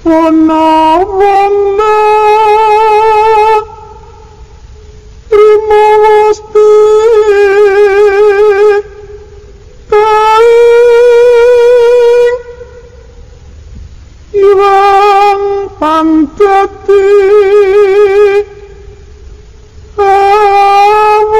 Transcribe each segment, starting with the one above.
Wanawangna rimawasti kaing ilang panjati awan.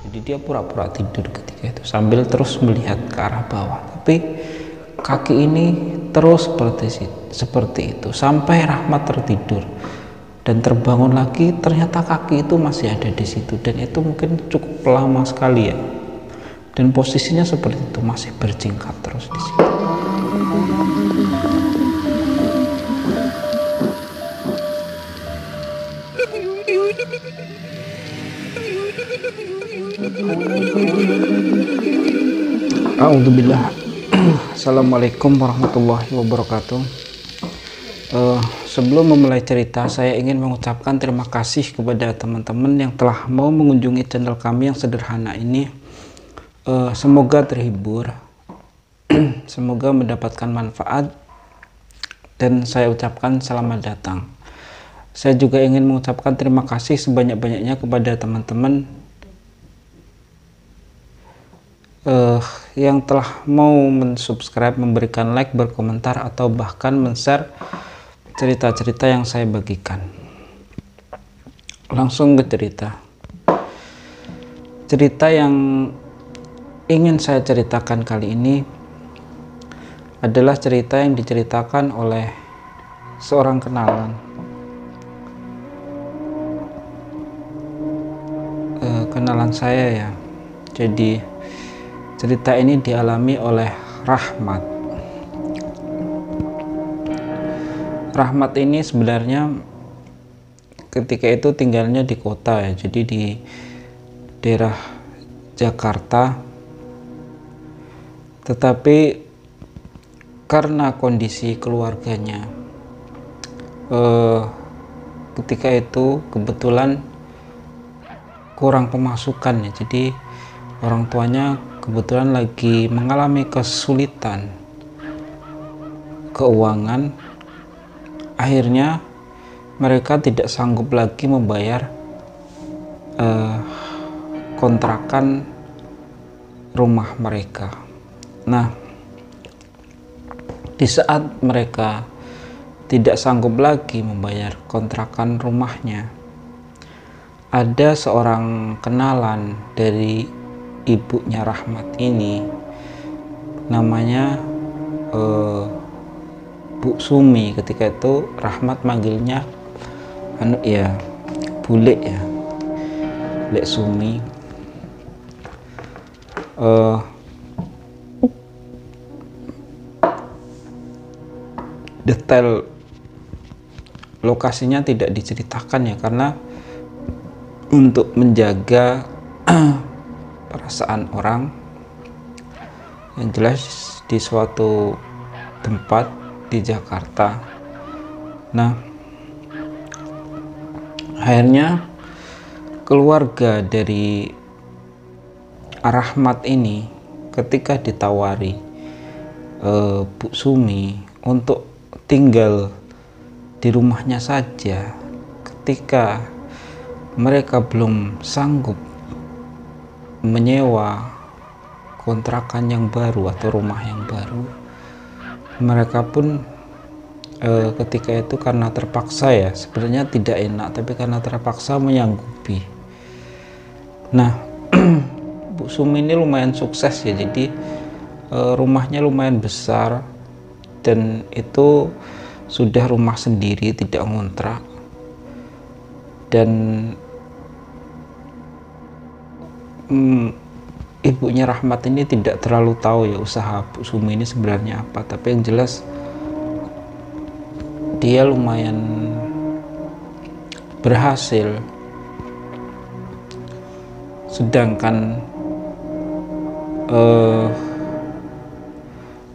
Jadi dia pura-pura tidur ketika itu sambil terus melihat ke arah bawah, tapi kaki ini terus seperti itu sampai Rahmat tertidur dan terbangun lagi. Ternyata kaki itu masih ada di situ, dan itu mungkin cukup lama sekali ya, dan posisinya seperti itu, masih berjingkat terus di situ. A'udzubillah. Assalamualaikum warahmatullahi wabarakatuh. Sebelum memulai cerita, saya ingin mengucapkan terima kasih kepada teman-teman yang telah mau mengunjungi channel kami yang sederhana ini. Semoga terhibur, semoga mendapatkan manfaat, dan saya ucapkan selamat datang. Saya juga ingin mengucapkan terima kasih sebanyak-banyaknya kepada teman-teman yang telah mau mensubscribe, memberikan like, berkomentar, atau bahkan men-share cerita-cerita yang saya bagikan. Langsung ke cerita. Cerita yang ingin saya ceritakan kali ini adalah cerita yang diceritakan oleh seorang kenalan. Kenalan saya ya. Jadi cerita ini dialami oleh Rahmat. Rahmat ini sebenarnya ketika itu tinggalnya di kota ya, jadi di daerah Jakarta. Tetapi karena kondisi keluarganya ketika itu kebetulan kurang pemasukan ya, jadi orang tuanya kebetulan lagi mengalami kesulitan keuangan. Akhirnya mereka tidak sanggup lagi membayar kontrakan rumah mereka. Nah, di saat mereka tidak sanggup lagi membayar kontrakan rumahnya, ada seorang kenalan dari ibunya Rahmat ini, namanya Bu Sumi. Ketika itu Rahmat manggilnya Bule ya, Bule Sumi. Detail lokasinya tidak diceritakan ya, karena untuk menjaga perasaan orang. Yang jelas di suatu tempat di Jakarta. Nah, akhirnya keluarga dari Rahmat ini ketika ditawari Bu Sumi untuk tinggal di rumahnya saja, ketika mereka belum sanggup menyewa kontrakan yang baru atau rumah yang baru, mereka pun ketika itu karena terpaksa ya, sebenarnya tidak enak, tapi karena terpaksa menyanggupi. Nah, Bu Sumi ini lumayan sukses ya, jadi rumahnya lumayan besar, dan itu sudah rumah sendiri, tidak ngontrak. Dan ibunya Rahmat ini tidak terlalu tahu ya usaha Bu Sumi ini sebenarnya apa, tapi yang jelas dia lumayan berhasil. Sedangkan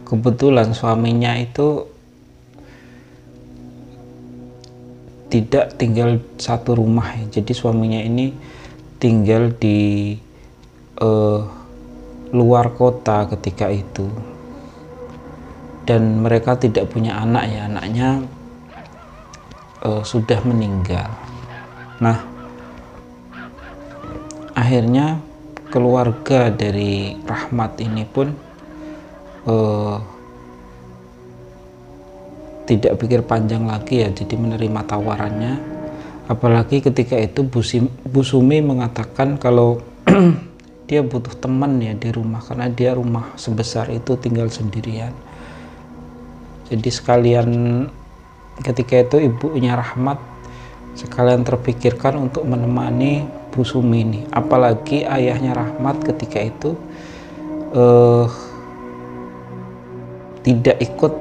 kebetulan suaminya itu tidak tinggal satu rumah ya. Jadi suaminya ini tinggal di luar kota ketika itu. dan mereka tidak punya anak ya, anaknya sudah meninggal. Nah, akhirnya keluarga dari Rahmat ini pun tidak pikir panjang lagi ya, jadi menerima tawarannya. Apalagi ketika itu Bu Sumi mengatakan kalau dia butuh teman ya di rumah, karena dia rumah sebesar itu tinggal sendirian. Jadi sekalian ketika itu ibunya Rahmat sekalian terpikirkan untuk menemani Bu Sumi ini. Apalagi ayahnya Rahmat ketika itu tidak ikut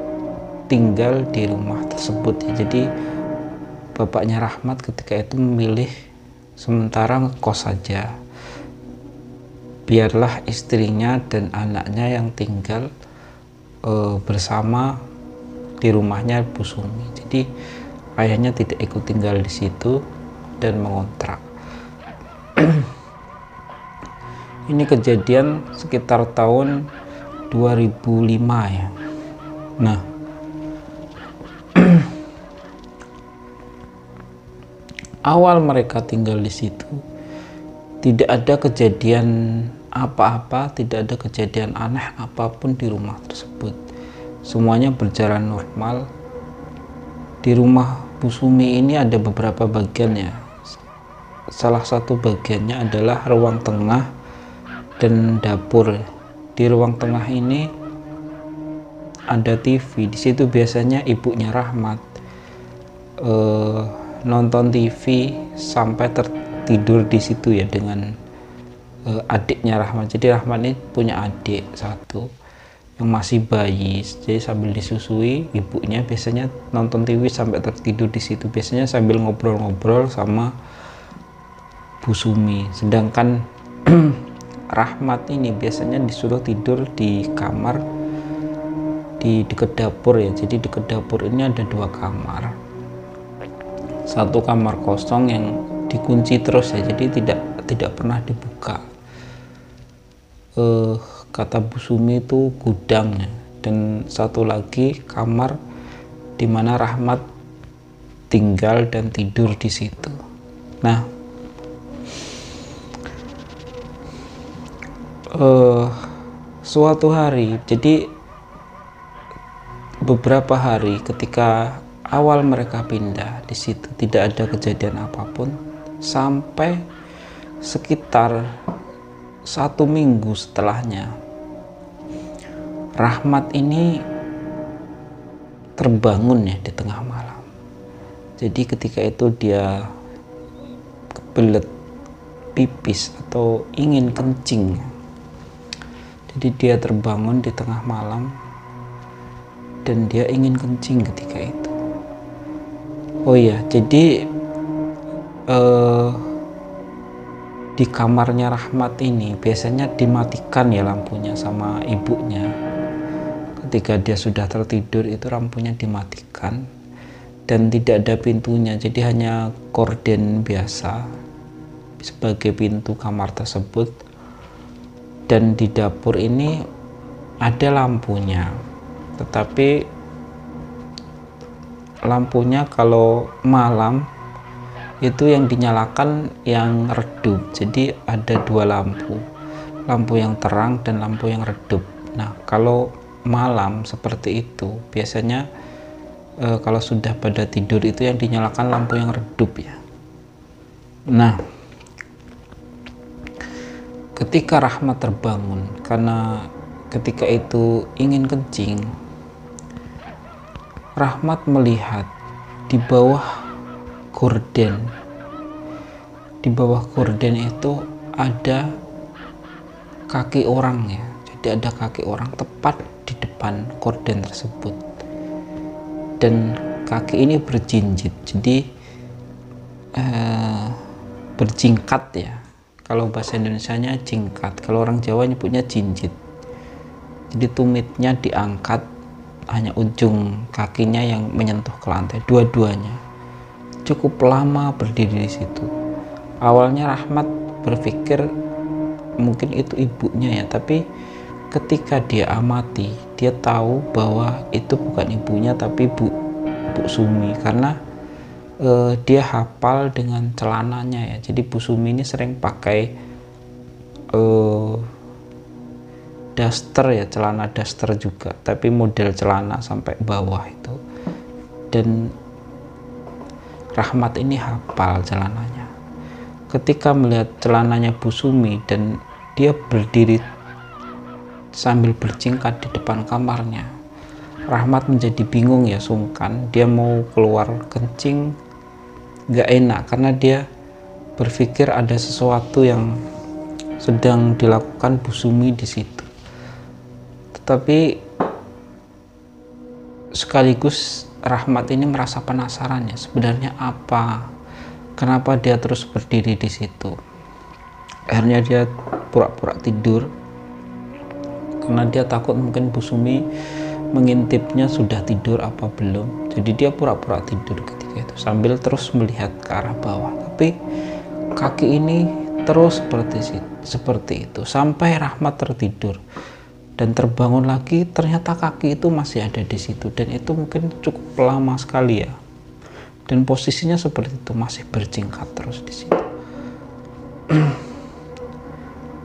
tinggal di rumah tersebut ya. Jadi bapaknya Rahmat ketika itu memilih sementara ngekos saja, biarlah istrinya dan anaknya yang tinggal bersama di rumahnya Bu Sumi. Jadi ayahnya tidak ikut tinggal di situ dan mengontrak. Ini kejadian sekitar tahun 2005 ya. Nah, awal mereka tinggal di situ tidak ada kejadian apa-apa, tidak ada kejadian aneh apapun di rumah tersebut. Semuanya berjalan normal. Di rumah Bu Sumi ini ada beberapa bagian ya. Salah satu bagiannya adalah ruang tengah dan dapur. Di ruang tengah ini ada TV. Di situ biasanya ibunya Rahmat nonton TV sampai tertidur di situ ya dengan adiknya Rahmat. Jadi Rahmat ini punya adik satu yang masih bayi, jadi sambil disusui ibunya biasanya nonton TV sampai tertidur di situ, biasanya sambil ngobrol-ngobrol sama Bu Sumi. Sedangkan Rahmat ini biasanya disuruh tidur di kamar di dekat dapur ya. Jadi dekat dapur ini ada dua kamar, satu kamar kosong yang dikunci terus ya, jadi tidak pernah dibuka. Kata Bu Sumi itu gudangnya, dan satu lagi kamar di mana Rahmat tinggal dan tidur di situ. Nah, suatu hari, jadi beberapa hari ketika awal mereka pindah di situ tidak ada kejadian apapun sampai sekitar 1 minggu setelahnya Rahmat ini terbangun ya di tengah malam. Jadi ketika itu dia kebelet pipis atau ingin kencing. Jadi dia terbangun di tengah malam dan dia ingin kencing ketika itu. Oh iya, jadi di kamarnya Rahmat ini biasanya dimatikan ya lampunya sama ibunya. Ketika dia sudah tertidur itu lampunya dimatikan dan tidak ada pintunya, jadi hanya korden biasa sebagai pintu kamar tersebut. Dan di dapur ini ada lampunya, tetapi lampunya kalau malam itu yang dinyalakan yang redup. Jadi ada dua lampu yang terang dan lampu yang redup. Nah, kalau malam seperti itu biasanya kalau sudah pada tidur itu yang dinyalakan lampu yang redup ya. Nah, ketika Rahmat terbangun karena ketika itu ingin kencing, Rahmat melihat di bawah gorden. Di bawah gorden itu ada kaki orang ya. Jadi ada kaki orang tepat di depan gorden tersebut. Dan kaki ini berjinjit. Jadi berjingkat ya. Kalau bahasa Indonesianya jingkat. Kalau orang Jawa nyebutnya jinjit. Jadi tumitnya diangkat, hanya ujung kakinya yang menyentuh ke lantai. Dua-duanya cukup lama berdiri di situ. Awalnya Rahmat berpikir mungkin itu ibunya ya, tapi ketika dia amati, dia tahu bahwa itu bukan ibunya tapi Bu Sumi, karena dia hafal dengan celananya ya. Jadi Bu Sumi ini sering pakai daster ya, celana daster juga, tapi model celana sampai bawah itu. Dan Rahmat ini hafal celananya. Ketika melihat celananya Bu Sumi dan dia berdiri sambil berjingkat di depan kamarnya, Rahmat menjadi bingung ya, sungkan. Dia mau keluar kencing, gak enak karena dia berpikir ada sesuatu yang sedang dilakukan Bu Sumi di situ. Tetapi sekaligus Rahmat ini merasa penasaran ya, sebenarnya apa, kenapa dia terus berdiri di situ. Akhirnya dia pura-pura tidur karena dia takut mungkin Bu Sumi mengintipnya sudah tidur apa belum. Jadi dia pura-pura tidur ketika itu sambil terus melihat ke arah bawah. Tapi kaki ini terus seperti itu sampai Rahmat tertidur dan terbangun lagi, ternyata kaki itu masih ada di situ, dan itu mungkin cukup lama sekali ya. Dan posisinya seperti itu, masih berjingkat terus di situ.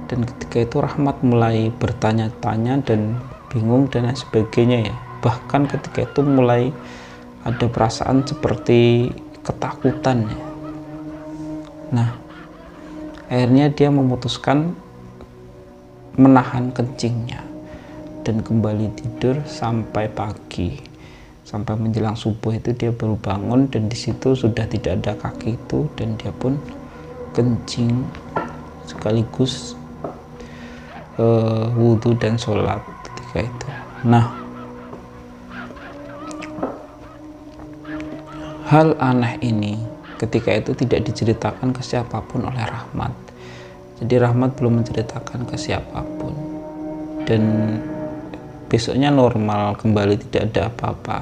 Dan ketika itu Rahmat mulai bertanya-tanya dan bingung dan lain sebagainya ya. Bahkan ketika itu mulai ada perasaan seperti ketakutan ya. Nah, akhirnya dia memutuskan menahan kencingnya dan kembali tidur sampai pagi, sampai menjelang subuh itu dia baru bangun, dan di situ sudah tidak ada kaki itu, dan dia pun kencing sekaligus wudhu dan sholat ketika itu. Nah, hal aneh ini ketika itu tidak diceritakan ke siapapun oleh Rahmat. Jadi Rahmat belum menceritakan ke siapapun, dan besoknya normal kembali, tidak ada apa-apa.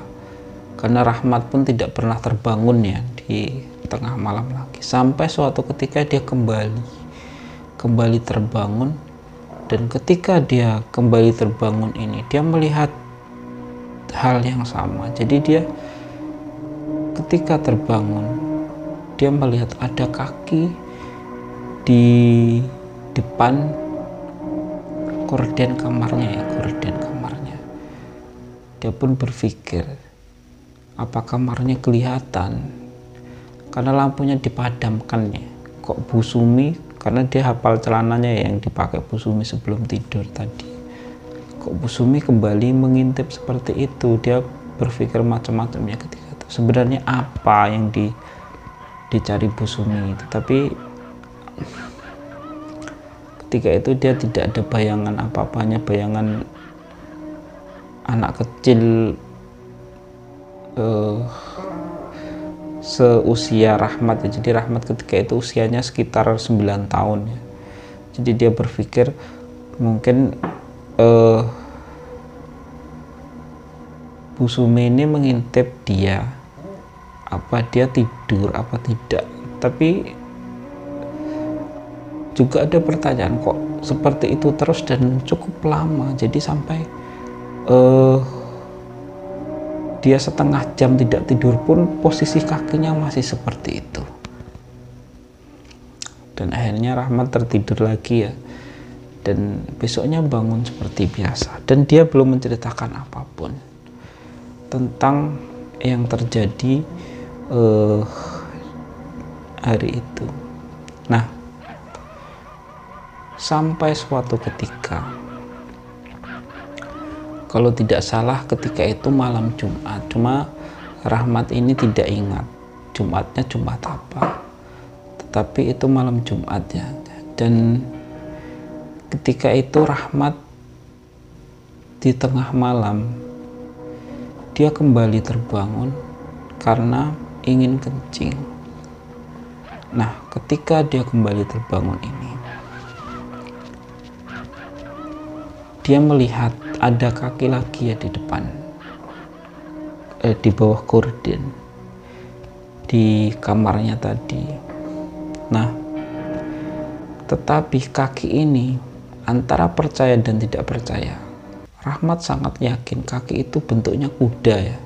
Karena Rahmat pun tidak pernah terbangun ya di tengah malam lagi, sampai suatu ketika dia kembali terbangun. Dan ketika dia kembali terbangun ini, dia melihat hal yang sama. Jadi dia ketika terbangun, dia melihat ada kaki di depan gorden kamarnya ya, gorden kamarnya. Dia pun berpikir, apa kamarnya kelihatan? Karena lampunya dipadamkan ya. Kok Bu Sumi, karena dia hafal celananya ya, yang dipakai Bu Sumi sebelum tidur tadi. Kok Bu Sumi kembali mengintip seperti itu? Dia berpikir macam-macamnya ketika itu. Sebenarnya apa yang dicari Bu Sumi? Tetapi ketika itu dia tidak ada bayangan apa-apanya, bayangan anak kecil seusia Rahmat ya. Jadi Rahmat ketika itu usianya sekitar 9 tahun ya. Jadi dia berpikir mungkin Bu Sumi ini mengintip dia, apa dia tidur apa tidak. Tapi juga ada pertanyaan, kok seperti itu terus dan cukup lama. Jadi sampai dia setengah jam tidak tidur pun posisi kakinya masih seperti itu. Dan akhirnya Rahmat tertidur lagi ya, dan besoknya bangun seperti biasa, dan dia belum menceritakan apapun tentang yang terjadi hari itu. Nah, sampai suatu ketika, kalau tidak salah ketika itu malam Jumat, cuma Rahmat ini tidak ingat Jumatnya Jumat apa, tetapi itu malam Jumat ya. Dan ketika itu Rahmat di tengah malam dia kembali terbangun karena ingin kencing. Nah, ketika dia kembali terbangun ini, dia melihat ada kaki lagi ya di depan, di bawah gorden di kamarnya tadi. Nah, tetapi kaki ini antara percaya dan tidak percaya. Rahmat sangat yakin kaki itu bentuknya kuda ya.